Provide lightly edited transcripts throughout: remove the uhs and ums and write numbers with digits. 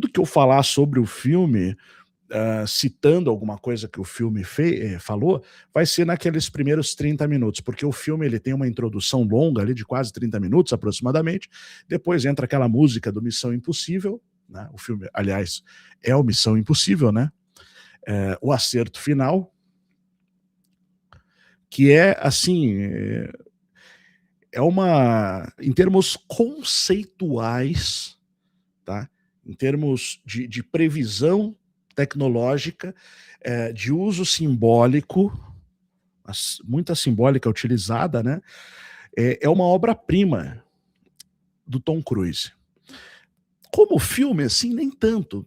Tudo que eu falar sobre o filme, citando alguma coisa que o filme falou, vai ser naqueles primeiros 30 minutos, porque o filme ele tem uma introdução longa ali de quase 30 minutos aproximadamente, depois entra aquela música do Missão Impossível, né, o filme, aliás, é o Missão Impossível, né, o acerto final, que é assim, é uma em termos conceituais, tá, em termos de previsão tecnológica, de uso simbólico, muita simbólica utilizada, né, é uma obra-prima do Tom Cruise. Como filme, assim, nem tanto.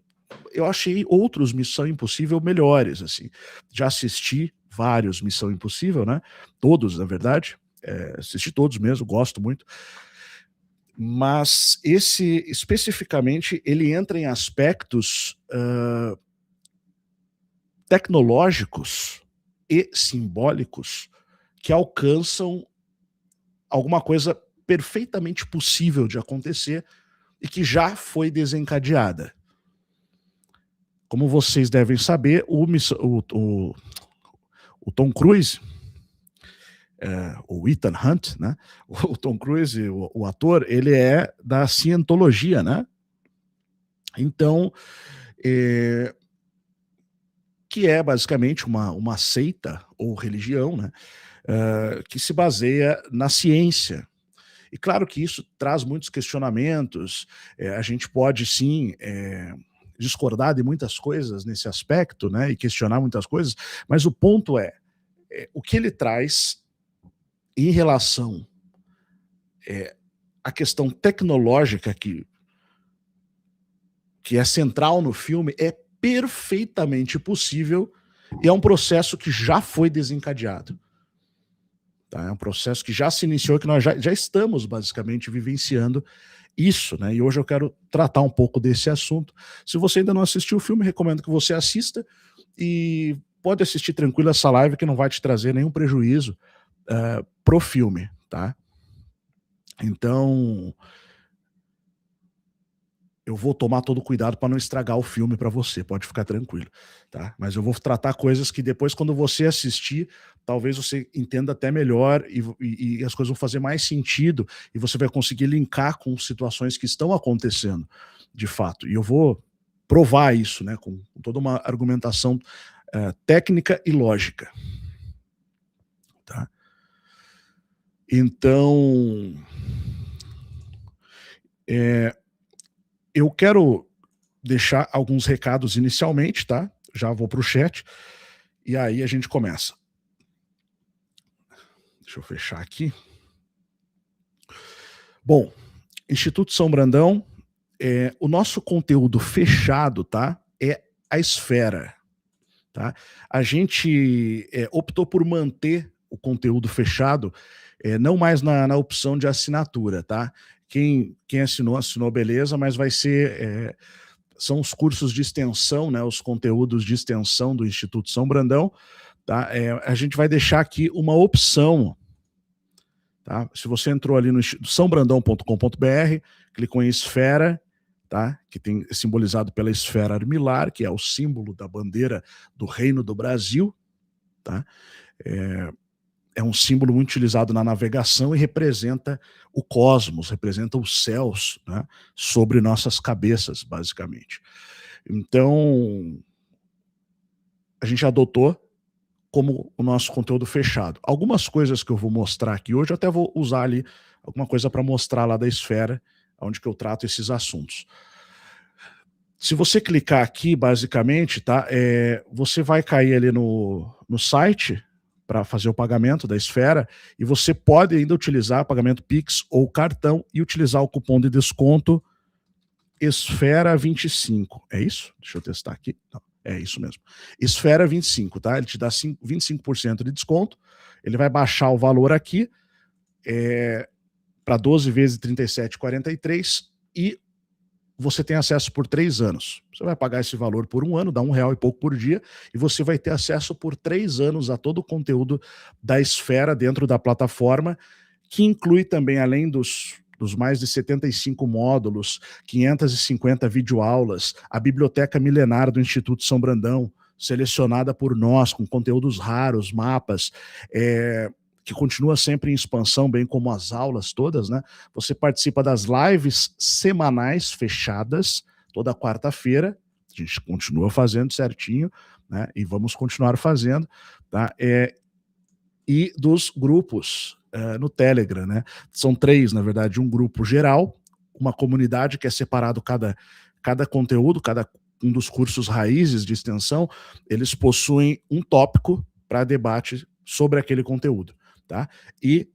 Eu achei outros Missão Impossível melhores, assim. Já assisti vários Missão Impossível, né, todos, na verdade, assisti todos mesmo, gosto muito. Mas esse, especificamente, ele entra em aspectos tecnológicos e simbólicos que alcançam alguma coisa perfeitamente possível de acontecer e que já foi desencadeada. Como vocês devem saber, o Tom Cruise, o Ethan Hunt, né? O Tom Cruise, o ator, ele é da cientologia, né? Então, que é basicamente uma seita ou religião, né? Que se baseia na ciência. E claro que isso traz muitos questionamentos, a gente pode sim discordar de muitas coisas nesse aspecto, né, e questionar muitas coisas, mas o ponto o que ele traz em relação à questão tecnológica que é central no filme é perfeitamente possível e é um processo que já foi desencadeado. Tá? É um processo que já se iniciou, que nós já estamos basicamente vivenciando isso, né? E hoje eu quero tratar um pouco desse assunto. Se você ainda não assistiu o filme, recomendo que você assista e pode assistir tranquilo essa live que não vai te trazer nenhum prejuízo pro filme, tá? Então, eu vou tomar todo o cuidado para não estragar o filme para você, pode ficar tranquilo, tá? Mas eu vou tratar coisas que depois, quando você assistir, talvez você entenda até melhor e as coisas vão fazer mais sentido e você vai conseguir linkar com situações que estão acontecendo, de fato. E eu vou provar isso, né, com toda uma argumentação técnica e lógica, tá? Então, eu quero deixar alguns recados inicialmente, tá? Já vou para o chat e aí a gente começa. Deixa eu fechar aqui. Bom, Instituto São Brandão, o nosso conteúdo fechado, tá? É a esfera, tá? A gente optou por manter o conteúdo fechado, não mais na opção de assinatura, tá? Quem assinou, beleza, mas vai ser são os cursos de extensão, né, os conteúdos de extensão do Instituto São Brandão, tá? A gente vai deixar aqui uma opção, tá? Se você entrou ali no sãobrandão.com.br, clicou em esfera, tá? Que tem simbolizado pela esfera armilar, que é o símbolo da bandeira do Reino do Brasil, tá? É um símbolo muito utilizado na navegação e representa o cosmos, representa os céus, né, sobre nossas cabeças, basicamente. Então, a gente adotou como o nosso conteúdo fechado. Algumas coisas que eu vou mostrar aqui hoje, eu até vou usar ali alguma coisa para mostrar lá da esfera, onde que eu trato esses assuntos. Se você clicar aqui, basicamente, tá, você vai cair ali no site para fazer o pagamento da esfera e você pode ainda utilizar pagamento Pix ou cartão e utilizar o cupom de desconto Esfera 25. É isso? Deixa eu testar aqui. Não, é isso mesmo. Esfera 25, tá? Ele te dá 25% de desconto. Ele vai baixar o valor aqui para 12 vezes R$ 37,43 e você tem acesso por 3 anos. Você vai pagar esse valor por um ano, dá R$1 e pouco por dia, e você vai ter acesso por 3 anos a todo o conteúdo da esfera dentro da plataforma, que inclui também, além dos dos mais de 75 módulos, 550 videoaulas, a biblioteca milenar do Instituto São Brandão, selecionada por nós, com conteúdos raros, mapas, que continua sempre em expansão, bem como as aulas todas, né? Você participa das lives semanais fechadas, toda quarta-feira, a gente continua fazendo certinho, né? E vamos continuar fazendo, tá? E dos grupos no Telegram, né? São 3, na verdade, um grupo geral, uma comunidade que é separado cada conteúdo, cada um dos cursos raízes de extensão, eles possuem um tópico para debate sobre aquele conteúdo, tá? E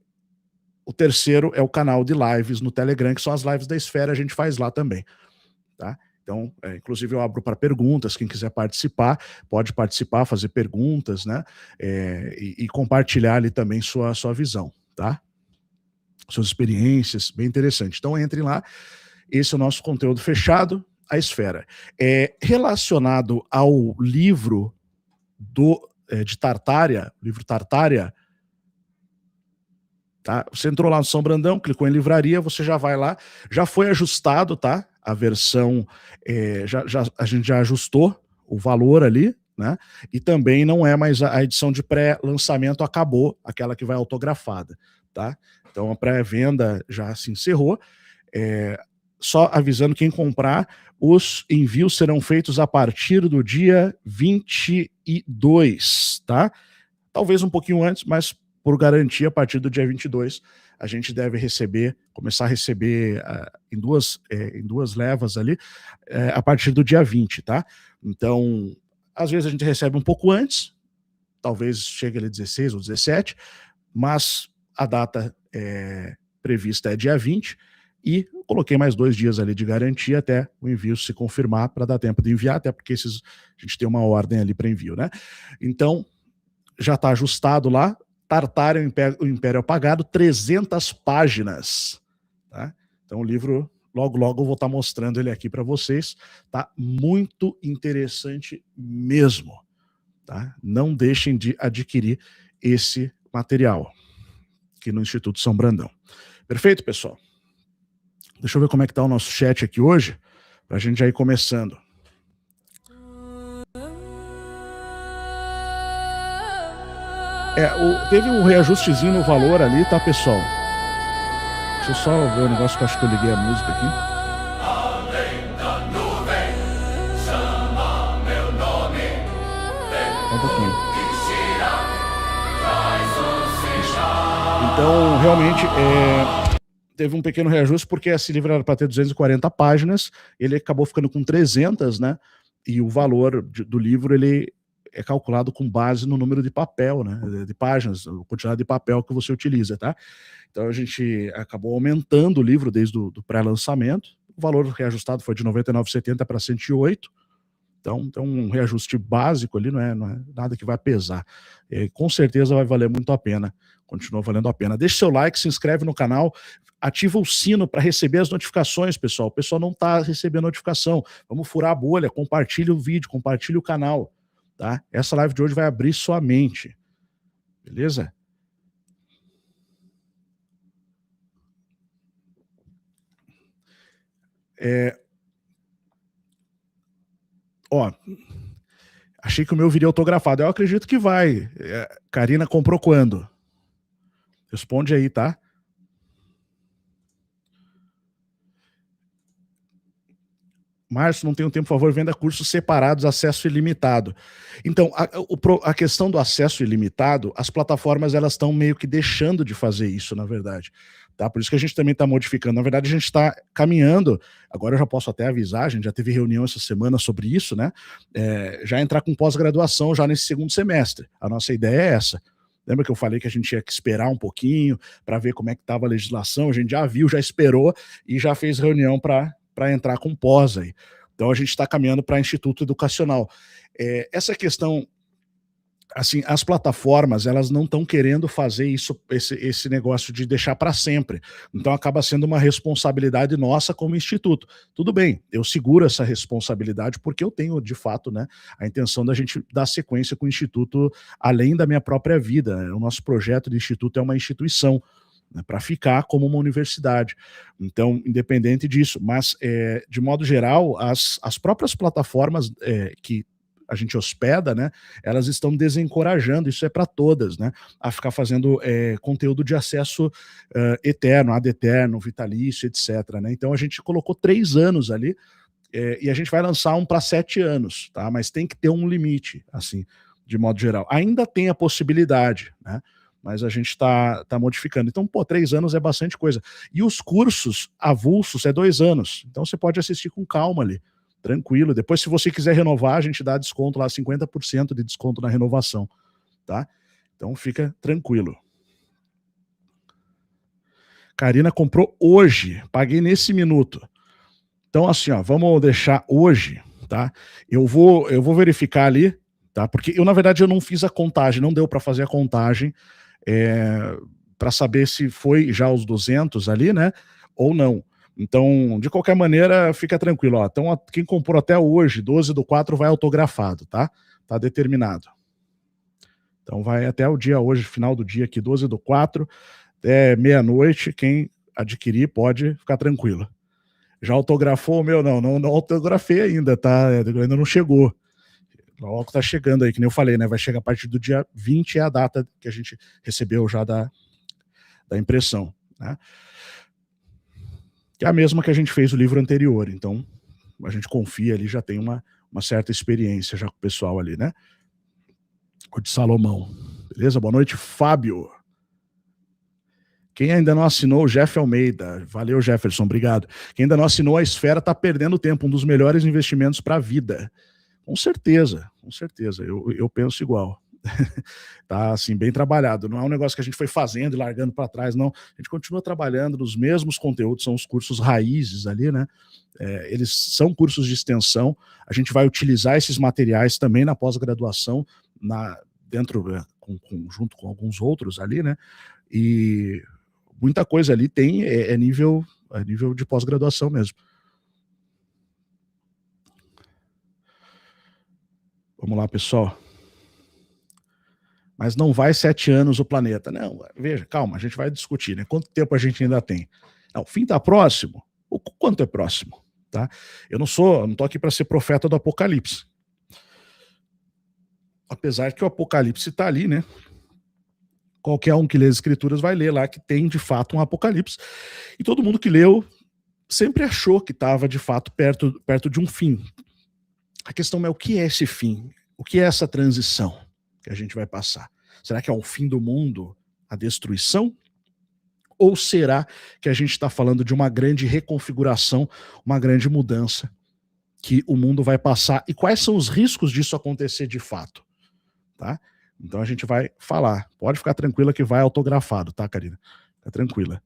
o terceiro é o canal de lives no Telegram, que são as lives da Esfera, a gente faz lá também, tá? Então, inclusive eu abro para perguntas, quem quiser participar, pode participar, fazer perguntas, né? E compartilhar ali também sua visão, tá? Suas experiências, bem interessante. Então entrem lá, esse é o nosso conteúdo fechado, a Esfera. Relacionado ao livro de Tartária, livro Tartária, tá? Você entrou lá no São Brandão, clicou em livraria, você já vai lá, já foi ajustado, tá? A versão, a gente já ajustou o valor ali, né? E também não é mais a edição de pré-lançamento, acabou, aquela que vai autografada, tá? Então a pré-venda já se encerrou. Só avisando quem comprar, os envios serão feitos a partir do dia 22, tá? Talvez um pouquinho antes, mas por garantia, a partir do dia 22, a gente deve começar a receber em duas levas ali, a partir do dia 20, tá? Então, às vezes a gente recebe um pouco antes, talvez chegue ali 16 ou 17, mas a data prevista é dia 20, e coloquei mais 2 dias ali de garantia até o envio se confirmar, para dar tempo de enviar, até porque a gente tem uma ordem ali para envio, né? Então, já está ajustado lá, Tartária, o Império Apagado, 300 páginas, tá? Então o livro, logo eu vou estar mostrando ele aqui para vocês, tá? Muito interessante mesmo, tá? Não deixem de adquirir esse material aqui no Instituto São Brandão. Perfeito, pessoal? Deixa eu ver como é que tá o nosso chat aqui hoje, para a gente já ir começando. Teve um reajustezinho no valor ali, tá, pessoal? Deixa eu só ver o negócio que eu acho que eu liguei a música aqui. Um pouquinho. Então, realmente, teve um pequeno reajuste, porque esse livro era para ter 240 páginas, ele acabou ficando com 300, né? E o valor do livro, ele é calculado com base no número de papel, né, de páginas, a quantidade de papel que você utiliza, tá? Então a gente acabou aumentando o livro desde o pré-lançamento, o valor reajustado foi de R$ 99,70 para R$ 108, então um reajuste básico ali, não é nada que vai pesar. Com certeza vai valer muito a pena, continua valendo a pena. Deixa seu like, se inscreve no canal, ativa o sino para receber as notificações, pessoal. O pessoal não está recebendo notificação, vamos furar a bolha, compartilhe o vídeo, compartilhe o canal. Tá? Essa live de hoje vai abrir sua mente, beleza? Achei que o meu viria autografado. Eu acredito que vai. Karina comprou quando? Responde aí, tá? Márcio, não tenho tempo, por favor, venda cursos separados, acesso ilimitado. Então, a questão do acesso ilimitado, as plataformas elas estão meio que deixando de fazer isso, na verdade. Tá? Por isso que a gente também está modificando. Na verdade, a gente está caminhando, agora eu já posso até avisar, a gente já teve reunião essa semana sobre isso, né? Já entrar com pós-graduação já nesse segundo semestre. A nossa ideia é essa. Lembra que eu falei que a gente tinha que esperar um pouquinho para ver como é que estava a legislação? A gente já viu, já esperou e já fez reunião para entrar com pós aí. Então a gente está caminhando para instituto educacional. Essa questão, assim, as plataformas, elas não estão querendo fazer isso, esse negócio de deixar para sempre. Então acaba sendo uma responsabilidade nossa como instituto. Tudo bem, eu seguro essa responsabilidade porque eu tenho, de fato, né, a intenção da gente dar sequência com o instituto além da minha própria vida. O nosso projeto de instituto é uma instituição. né, para ficar como uma universidade. Então, independente disso, mas de modo geral, as próprias plataformas que a gente hospeda, né, elas estão desencorajando, isso é para todas, né, a ficar fazendo conteúdo de acesso eterno, ad eterno, vitalício, etc. Né? Então a gente colocou 3 anos ali, e a gente vai lançar um para 7 anos, tá? Mas tem que ter um limite, assim, de modo geral. Ainda tem a possibilidade, né? Mas a gente está modificando. Então, 3 anos é bastante coisa. E os cursos avulsos é 2 anos. Então você pode assistir com calma ali, tranquilo. Depois, se você quiser renovar, a gente dá desconto lá, 50% de desconto na renovação, tá? Então fica tranquilo. Karina comprou hoje, paguei nesse minuto. Então, assim, ó, vamos deixar hoje, tá? Eu vou verificar ali, tá? Porque eu, na verdade, eu não fiz a contagem, não deu para fazer a contagem para saber se foi já os 200 ali, né? Ou não. Então, de qualquer maneira, fica tranquilo, ó. Então, quem comprou até hoje, 12/4, vai autografado, tá? Tá determinado. Então, vai até o dia hoje, final do dia aqui, 12/4, até meia-noite. Quem adquirir pode ficar tranquilo. Já autografou o meu? Não autografei ainda, tá? Ainda não chegou. Logo tá chegando aí, que nem eu falei, né? Vai chegar a partir do dia 20, é a data que a gente recebeu já da impressão, né? Que é a mesma que a gente fez o livro anterior, então a gente confia ali, já tem uma certa experiência já com o pessoal ali, né? O de Salomão. Beleza? Boa noite, Fábio. Quem ainda não assinou, o Jeff Almeida. Valeu, Jefferson, obrigado. Quem ainda não assinou a Esfera está perdendo tempo, um dos melhores investimentos para a vida. Com certeza, com certeza. Eu penso igual. Tá, assim, bem trabalhado. Não é um negócio que a gente foi fazendo e largando para trás, não. A gente continua trabalhando nos mesmos conteúdos, são os cursos raízes ali, né? Eles são cursos de extensão. A gente vai utilizar esses materiais também na pós-graduação, junto com alguns outros ali, né? E muita coisa ali tem nível de pós-graduação mesmo. Vamos lá, pessoal. Mas não vai 7 anos o planeta. Não, veja, calma, a gente vai discutir, né? Quanto tempo a gente ainda tem? Não, o fim está próximo? O quanto é próximo? Tá? Eu não tô aqui para ser profeta do apocalipse. Apesar que o apocalipse está ali, né? Qualquer um que lê as escrituras vai ler lá que tem de fato um apocalipse. E todo mundo que leu sempre achou que estava de fato perto de um fim. A questão é o que é esse fim? O que é essa transição que a gente vai passar? Será que é o fim do mundo, a destruição? Ou será que a gente está falando de uma grande reconfiguração, uma grande mudança que o mundo vai passar? E quais são os riscos disso acontecer de fato? Tá? Então a gente vai falar. Pode ficar tranquila que vai autografado, tá, Karina? Fica tranquila.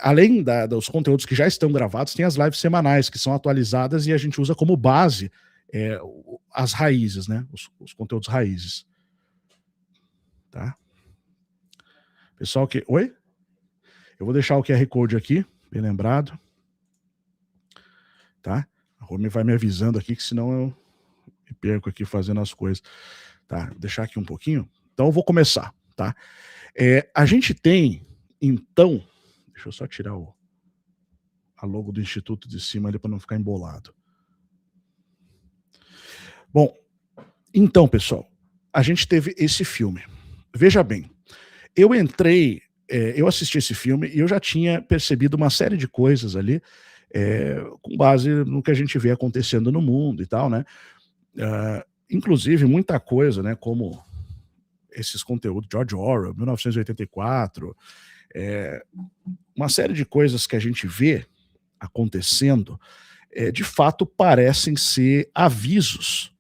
Além dos conteúdos que já estão gravados, tem as lives semanais que são atualizadas e a gente usa como base as raízes, né? Os conteúdos raízes. Tá? Pessoal que... Oi? Eu vou deixar o QR Code aqui, bem lembrado. Tá? A Rome vai me avisando aqui, que senão eu me perco aqui fazendo as coisas. Tá? Vou deixar aqui um pouquinho. Então eu vou começar, tá? A gente tem, então... Deixa eu só tirar a logo do Instituto de cima ali para não ficar embolado. Bom, então, pessoal, a gente teve esse filme. Veja bem, eu assisti esse filme e eu já tinha percebido uma série de coisas ali, com base no que a gente vê acontecendo no mundo e tal, né? Inclusive, muita coisa, né? Como esses conteúdos, George Orwell, 1984, uma série de coisas que a gente vê acontecendo, de fato parecem ser avisos.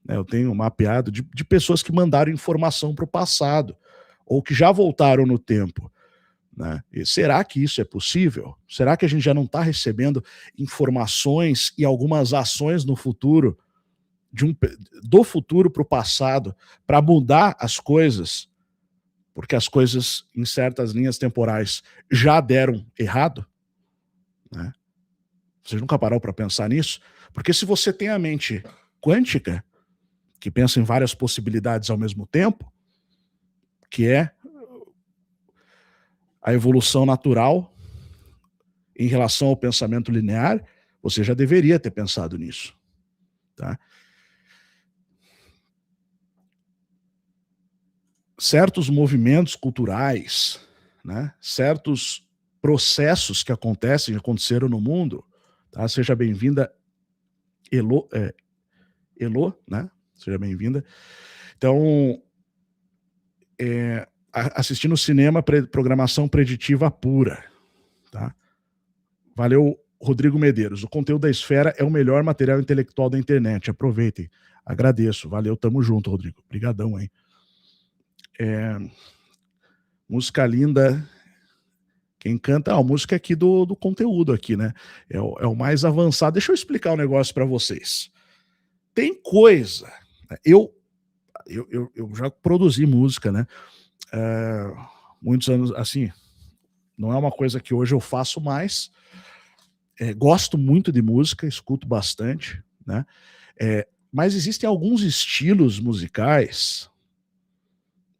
Eu tenho mapeado de pessoas que mandaram informação para o passado, ou que já voltaram no tempo. Né? E será que isso é possível? Será que a gente já não está recebendo informações e algumas ações no futuro, do futuro para o passado, para mudar as coisas? Porque as coisas, em certas linhas temporais, já deram errado? Né? Você nunca parou para pensar nisso? Porque se você tem a mente quântica, que pensa em várias possibilidades ao mesmo tempo, que é a evolução natural em relação ao pensamento linear, você já deveria ter pensado nisso, tá? Certos movimentos culturais, né, certos processos que aconteceram no mundo, tá? Seja bem-vinda, Elo, né? Seja bem-vinda. Então, assistindo cinema, programação preditiva pura, tá? Valeu, Rodrigo Medeiros. O conteúdo da Esfera é o melhor material intelectual da internet. Aproveitem. Agradeço. Valeu, tamo junto, Rodrigo. Obrigadão, hein? Música linda. Quem canta, a música aqui do conteúdo aqui, né? É o mais avançado. Deixa eu explicar um negócio para vocês. Tem coisa... Eu já produzi música, né? Muitos anos, assim, não é uma coisa que hoje eu faço mais. Gosto muito de música, escuto bastante, né? Mas existem alguns estilos musicais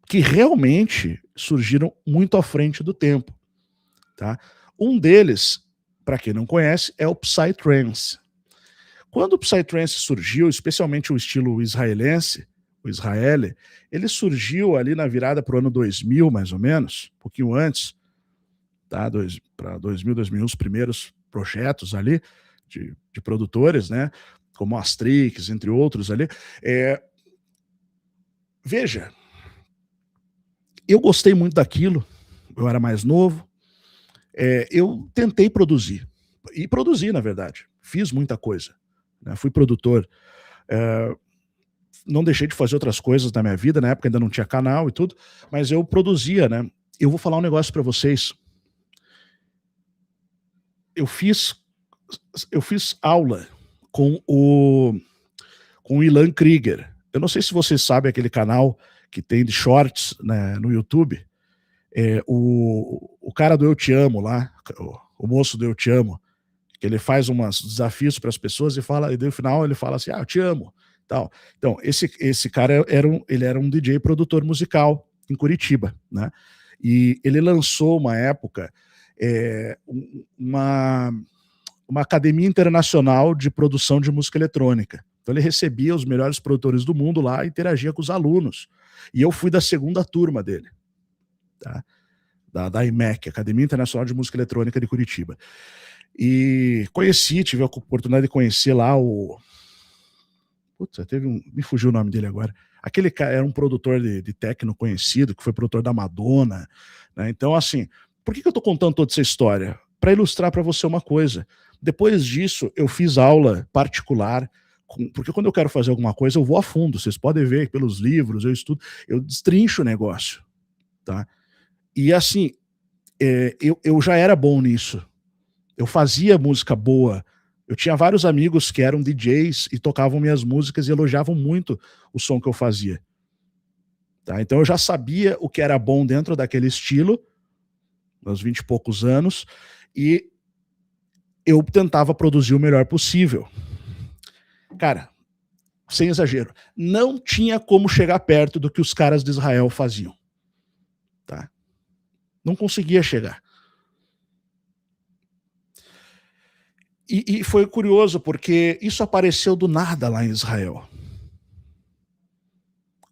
que realmente surgiram muito à frente do tempo, tá? Um deles, para quem não conhece, é o Psytrance. Quando o Psytrance surgiu, especialmente o estilo israelense, o Israele, ele surgiu ali na virada para o ano 2000, mais ou menos, um pouquinho antes, tá? Para 2000, 2001, os primeiros projetos ali de produtores, né? Como Astrix, entre outros ali. Veja, eu gostei muito daquilo, eu era mais novo, eu tentei produzir, e produzi, na verdade, fiz muita coisa, né? Fui produtor, não deixei de fazer outras coisas na minha vida, na época ainda não tinha canal e tudo, mas eu produzia, né? Eu vou falar um negócio para vocês. Eu fiz aula com o Ilan Krieger. Eu não sei se vocês sabem aquele canal que tem de shorts, né, no YouTube. O cara do Eu Te Amo lá, o moço do Eu Te Amo, que ele faz uns desafios para as pessoas e no final ele fala assim, eu te amo. Tal. Então, esse cara ele era um DJ produtor musical em Curitiba, né? E ele lançou uma época uma academia internacional de produção de música eletrônica. Então ele recebia os melhores produtores do mundo lá e interagia com os alunos. E eu fui da segunda turma dele, tá? Da IMEC, Academia Internacional de Música Eletrônica de Curitiba. E tive a oportunidade de conhecer lá o... Putz, me fugiu o nome dele agora. Aquele cara era um produtor de techno conhecido, que foi produtor da Madonna, né? Então, assim, por que eu tô contando toda essa história? Para ilustrar para você uma coisa. Depois disso, eu fiz aula particular, porque quando eu quero fazer alguma coisa, eu vou a fundo. Vocês podem ver pelos livros, eu estudo, eu destrincho o negócio, tá? E assim, eu já era bom nisso. Eu fazia música boa. Eu tinha vários amigos que eram DJs e tocavam minhas músicas e elogiavam muito o som que eu fazia. Tá? Então eu já sabia o que era bom dentro daquele estilo, aos 20 e poucos anos, e eu tentava produzir o melhor possível. Cara, sem exagero, não tinha como chegar perto do que os caras de Israel faziam. Tá? Não conseguia chegar. E foi curioso, porque isso apareceu do nada lá em Israel.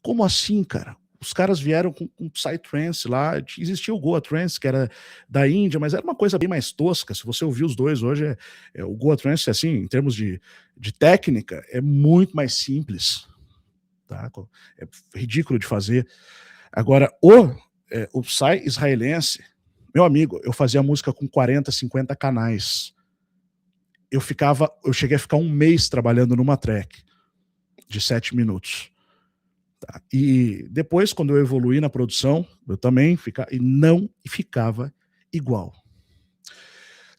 Como assim, cara? Os caras vieram com Psytrance lá, existia o Goa Trance, que era da Índia, mas era uma coisa bem mais tosca. Se você ouvir os dois hoje, o Goa Trance, assim, em termos de técnica, é muito mais simples. Tá? É ridículo de fazer. Agora, o Psy israelense, meu amigo, eu fazia música com 40, 50 canais. Eu cheguei a ficar um mês trabalhando numa track de 7 minutos. Tá? E depois, quando eu evoluí na produção, eu também não ficava igual.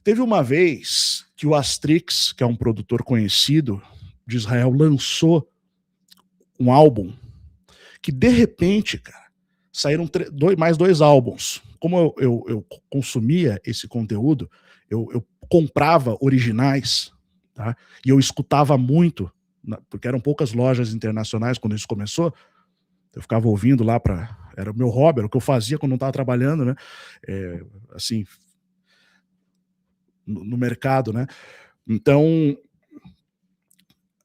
Teve uma vez que o Astrix, que é um produtor conhecido de Israel, lançou um álbum que, de repente, cara, saíram mais 2 álbuns. Como eu consumia esse conteúdo, eu comprava originais, tá? E eu escutava muito, porque eram poucas lojas internacionais quando isso começou. Eu ficava ouvindo lá era o meu hobby, era o que eu fazia quando não estava trabalhando, né? Assim, no mercado, né? Então,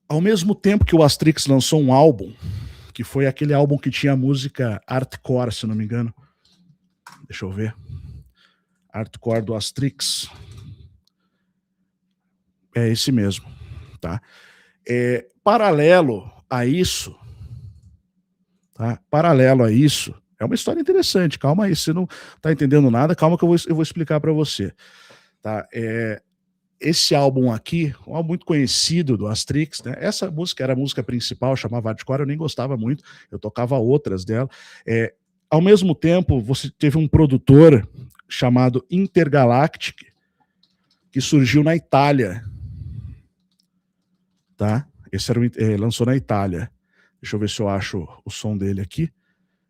ao mesmo tempo que o Astrix lançou um álbum, que foi aquele álbum que tinha a música Artcore, se não me engano. Deixa eu ver. Artcore do Astrix. É esse mesmo, tá? Paralelo a isso, tá? Paralelo a isso, é uma história interessante, calma aí, você não tá entendendo nada, calma que eu vou explicar para você, tá? Esse álbum aqui, um álbum muito conhecido do Astrix, né? Essa música era a música principal, chamava Hardcore, eu nem gostava muito, eu tocava outras dela. Ao mesmo tempo, você teve um produtor chamado Intergalactic, que surgiu na Itália, tá? Esse era lançou na Itália. Deixa eu ver se eu acho o som dele aqui.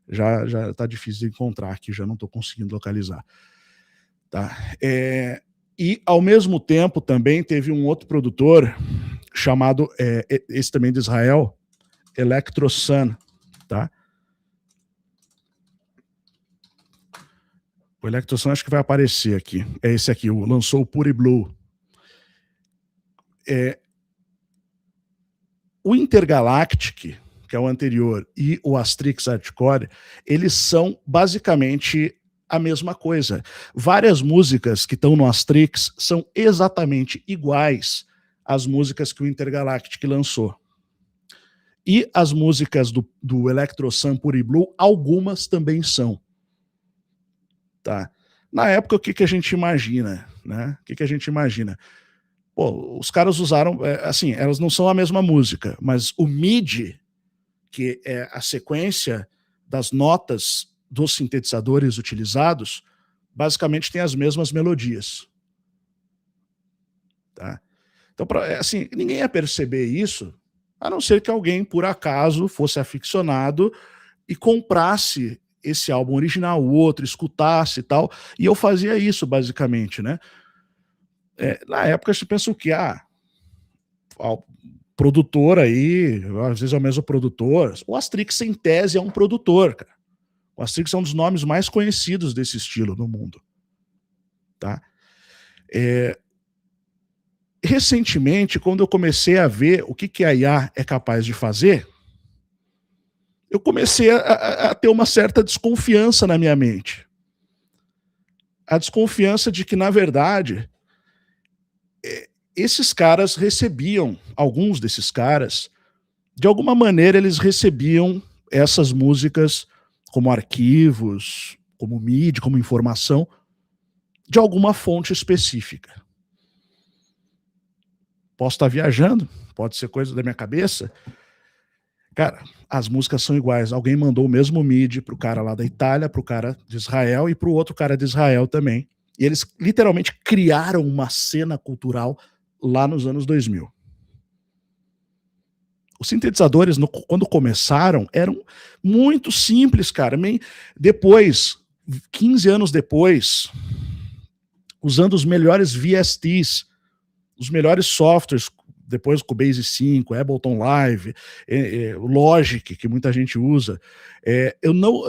Já tá difícil de encontrar aqui, já não estou conseguindo localizar. Tá? E, ao mesmo tempo, também teve um outro produtor chamado, esse também de Israel, Electro Sun, tá? O Electro Sun acho que vai aparecer aqui. É esse aqui, lançou o Pure Blue. O Intergalactic, que é o anterior, e o Astrix Hardcore, eles são basicamente a mesma coisa. Várias músicas que estão no Astrix são exatamente iguais às músicas que o Intergalactic lançou. E as músicas do Electro Sun Pure Blue, algumas também são. Tá? Na época, o que a gente imagina? Né? O que a gente imagina? Pô, os caras usaram, assim, elas não são a mesma música, mas o MIDI, que é a sequência das notas dos sintetizadores utilizados, basicamente tem as mesmas melodias. Tá? Então, assim, ninguém ia perceber isso, a não ser que alguém, por acaso, fosse aficionado e comprasse esse álbum original, o outro, escutasse e tal, e eu fazia isso, basicamente, né? Na época, você pensa o quê? Produtor aí, às vezes é o mesmo produtor. O Astrix, em tese, é um produtor, cara. O Astrix é um dos nomes mais conhecidos desse estilo no mundo. Tá? Recentemente, quando eu comecei a ver o que a IA é capaz de fazer, eu comecei a ter uma certa desconfiança na minha mente. A desconfiança de que, na verdade, esses caras recebiam, alguns desses caras, de alguma maneira eles recebiam essas músicas como arquivos, como MIDI, como informação, de alguma fonte específica. Posso estar viajando, pode ser coisa da minha cabeça. Cara, as músicas são iguais. Alguém mandou o mesmo MIDI pro cara lá da Itália, pro cara de Israel e pro outro cara de Israel também. E eles literalmente criaram uma cena cultural lá nos anos 2000. Os sintetizadores, quando começaram, eram muito simples, cara. Depois, 15 anos depois, usando os melhores VSTs, os melhores softwares, depois com o Base 5, Ableton Live, o Logic, que muita gente usa,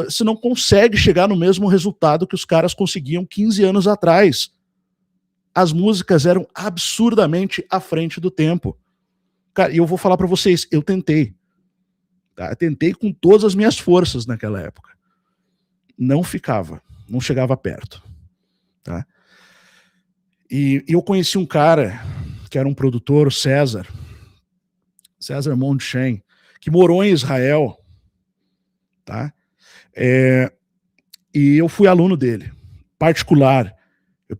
você não consegue chegar no mesmo resultado que os caras conseguiam 15 anos atrás. As músicas eram absurdamente à frente do tempo. Cara, e eu vou falar para vocês, eu tentei. Tá? Eu tentei com todas as minhas forças naquela época. Não ficava, não chegava perto. Tá? E eu conheci um cara que era um produtor, o César Mondchen, que morou em Israel. Tá? E eu fui aluno dele, particular. Eu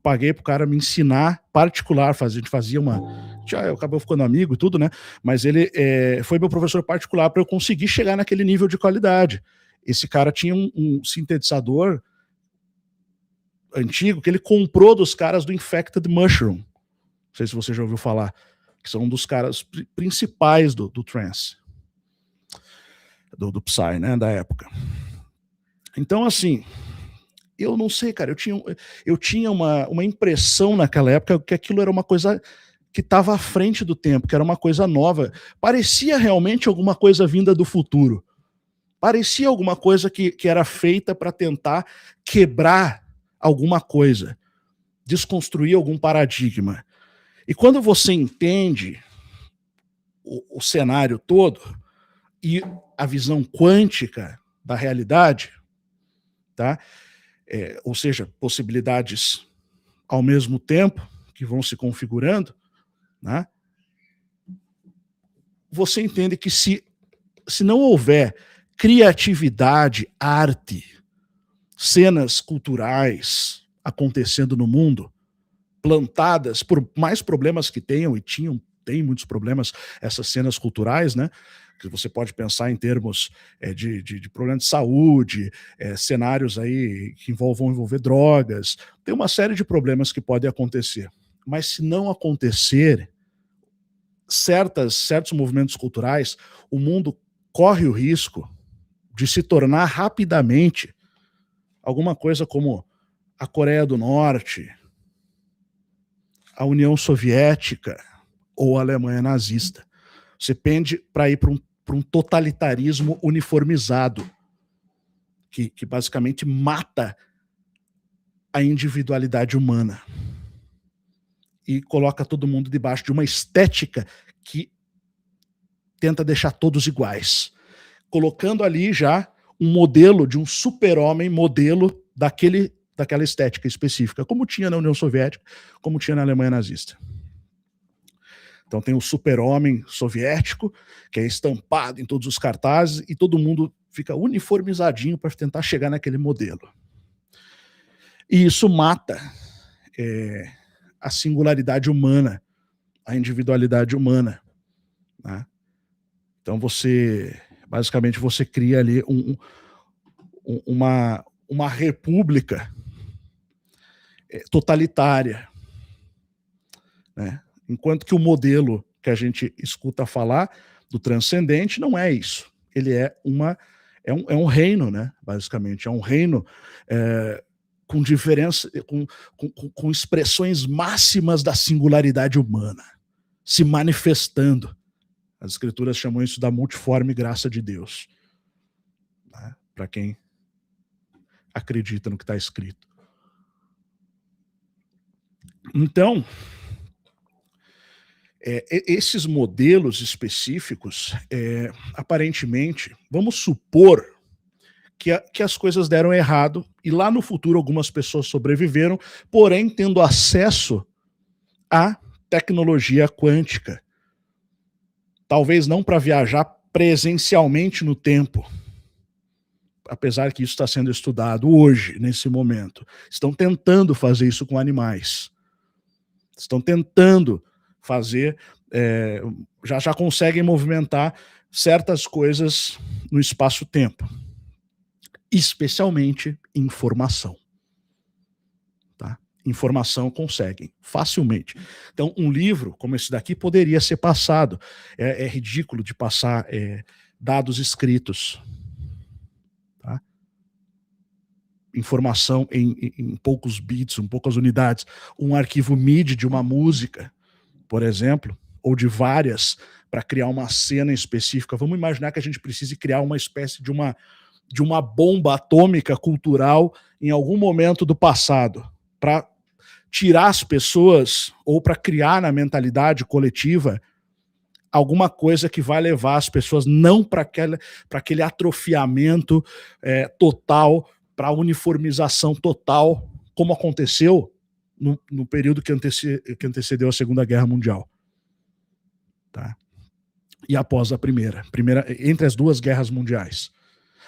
paguei pro cara me ensinar particular, a gente fazia eu acabei ficando amigo e tudo, né? Mas ele foi meu professor particular para eu conseguir chegar naquele nível de qualidade. Esse cara tinha um sintetizador antigo que ele comprou dos caras do Infected Mushroom. Não sei se você já ouviu falar, que são um dos caras principais do trance, do Psy, né, da época. Então, assim, eu não sei, cara, eu tinha uma impressão naquela época que aquilo era uma coisa que estava à frente do tempo, que era uma coisa nova. Parecia realmente alguma coisa vinda do futuro. Parecia alguma coisa que era feita para tentar quebrar alguma coisa, desconstruir algum paradigma. E quando você entende o cenário todo e a visão quântica da realidade, tá? Ou seja, possibilidades ao mesmo tempo que vão se configurando, né? Você entende que se não houver criatividade, arte, cenas culturais acontecendo no mundo, plantadas, por mais problemas que tenham, e tem muitos problemas, essas cenas culturais, né? Que você pode pensar em termos de problema de saúde, cenários aí que vão envolver drogas, tem uma série de problemas que podem acontecer. Mas se não acontecer, certos movimentos culturais, o mundo corre o risco de se tornar rapidamente alguma coisa como a Coreia do Norte, a União Soviética ou a Alemanha nazista. Você pende para ir para um totalitarismo uniformizado, que basicamente mata a individualidade humana e coloca todo mundo debaixo de uma estética que tenta deixar todos iguais, colocando ali já um modelo de um super-homem, modelo daquela estética específica, como tinha na União Soviética, como tinha na Alemanha nazista. Então tem o super-homem soviético, que é estampado em todos os cartazes, e todo mundo fica uniformizadinho para tentar chegar naquele modelo. E isso mata a singularidade humana, a individualidade humana, né? Então basicamente você cria ali uma república totalitária, né? Enquanto que o modelo que a gente escuta falar do transcendente não é isso. Ele é um reino, né? Basicamente, é um reino com diferença, com expressões máximas da singularidade humana, se manifestando. As escrituras chamam isso da multiforme graça de Deus, né? Para quem acredita no que está escrito. Então, esses modelos específicos, aparentemente, vamos supor que as coisas deram errado e lá no futuro algumas pessoas sobreviveram, porém tendo acesso à tecnologia quântica. Talvez não para viajar presencialmente no tempo, apesar que isso está sendo estudado hoje, nesse momento. Estão tentando fazer isso com animais. Estão tentando fazer, já conseguem movimentar certas coisas no espaço-tempo, especialmente informação. Tá? Informação conseguem facilmente. Então, um livro como esse daqui poderia ser passado. É ridículo de passar dados escritos. Tá? Informação em poucos bits, em poucas unidades. Um arquivo MIDI de uma música, por exemplo, ou de várias, para criar uma cena específica. Vamos imaginar que a gente precise criar uma espécie de uma bomba atômica cultural em algum momento do passado, para tirar as pessoas, ou para criar na mentalidade coletiva alguma coisa que vai levar as pessoas não para aquele atrofiamento total, para a uniformização total, como aconteceu no período que antecedeu a Segunda Guerra Mundial. Tá? E após a primeira, entre as duas guerras mundiais,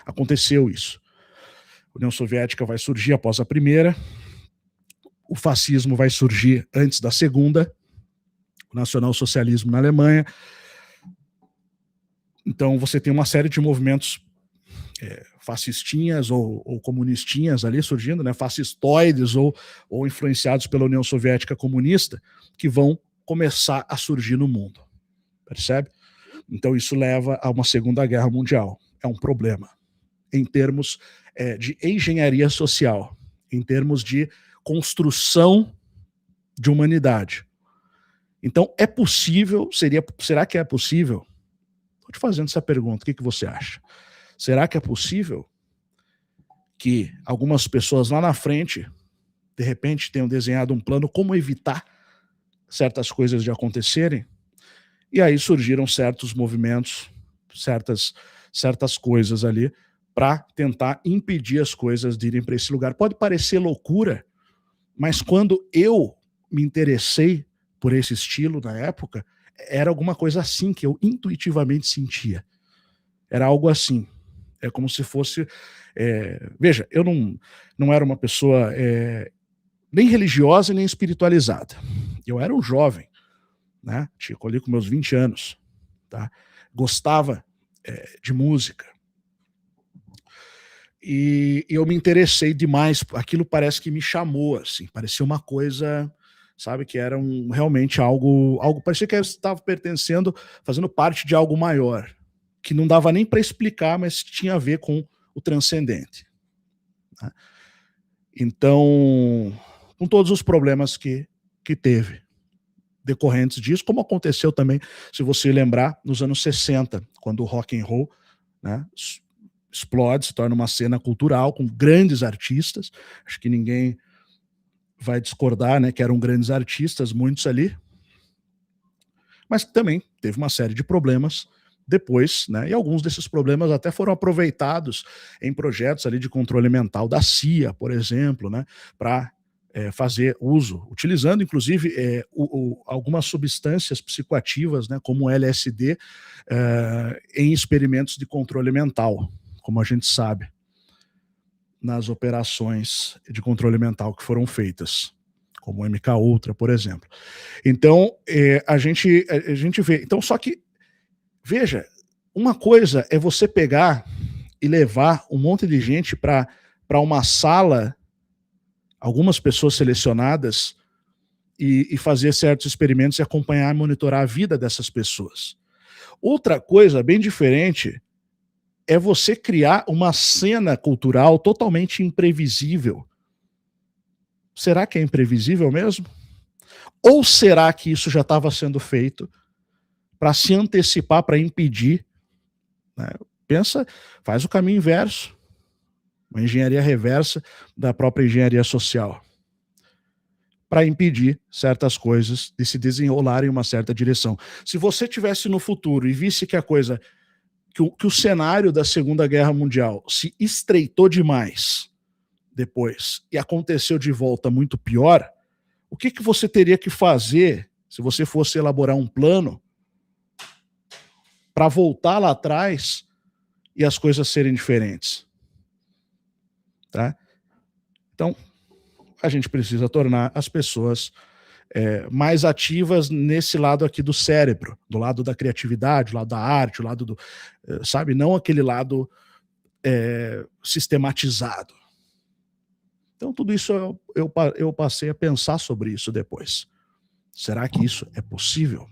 aconteceu isso. A União Soviética vai surgir após a primeira, o fascismo vai surgir antes da segunda, o nacionalsocialismo na Alemanha. Então você tem uma série de movimentos fascistinhas ou comunistinhas ali surgindo, né, fascistoides ou influenciados pela União Soviética comunista, que vão começar a surgir no mundo. Percebe? Então isso leva a uma Segunda Guerra Mundial. É um problema em termos de engenharia social, em termos de construção de humanidade. Então é possível, será que é possível? Estou te fazendo essa pergunta, o que você acha? Será que é possível que algumas pessoas lá na frente, de repente, tenham desenhado um plano como evitar certas coisas de acontecerem? E aí surgiram certos movimentos, certas coisas ali, para tentar impedir as coisas de irem para esse lugar. Pode parecer loucura, mas quando eu me interessei por esse estilo na época, era alguma coisa assim que eu intuitivamente sentia. Era algo assim. É como se fosse. Veja, eu não era uma pessoa nem religiosa nem espiritualizada. Eu era um jovem, né? Tinha ali com meus 20 anos. Tá? Gostava de música. E eu me interessei demais. Aquilo parece que me chamou, assim. Parecia uma coisa, sabe, que era realmente algo. Parecia que eu estava pertencendo, fazendo parte de algo maior, que não dava nem para explicar, mas tinha a ver com o transcendente. Né? Então, com todos os problemas que teve decorrentes disso, como aconteceu também, se você lembrar, nos anos 60, quando o rock and roll, né, explode, se torna uma cena cultural com grandes artistas. Acho que ninguém vai discordar, né, que eram grandes artistas, muitos ali, mas também teve uma série de problemas depois, né, e alguns desses problemas até foram aproveitados em projetos ali de controle mental da CIA, por exemplo, né, para fazer uso, utilizando inclusive algumas substâncias psicoativas, né, como o LSD, em experimentos de controle mental, como a gente sabe, nas operações de controle mental que foram feitas, como o MK Ultra, por exemplo. Então, a gente vê. Então, só que, veja, uma coisa é você pegar e levar um monte de gente para uma sala, algumas pessoas selecionadas, e fazer certos experimentos e acompanhar e monitorar a vida dessas pessoas. Outra coisa bem diferente é você criar uma cena cultural totalmente imprevisível. Será que é imprevisível mesmo? Ou será que isso já estava sendo feito para se antecipar, para impedir? Né? Pensa, faz o caminho inverso, uma engenharia reversa da própria engenharia social, para impedir certas coisas de se desenrolarem em uma certa direção. Se você tivesse no futuro e visse que a coisa, que o cenário da Segunda Guerra Mundial se estreitou demais depois e aconteceu de volta muito pior, o que você teria que fazer se você fosse elaborar um plano para voltar lá atrás e as coisas serem diferentes? Tá? Então, a gente precisa tornar as pessoas mais ativas nesse lado aqui do cérebro, do lado da criatividade, do lado da arte, do lado do, sabe, não aquele lado sistematizado. Então, tudo isso eu passei a pensar sobre isso depois. Será que isso é possível?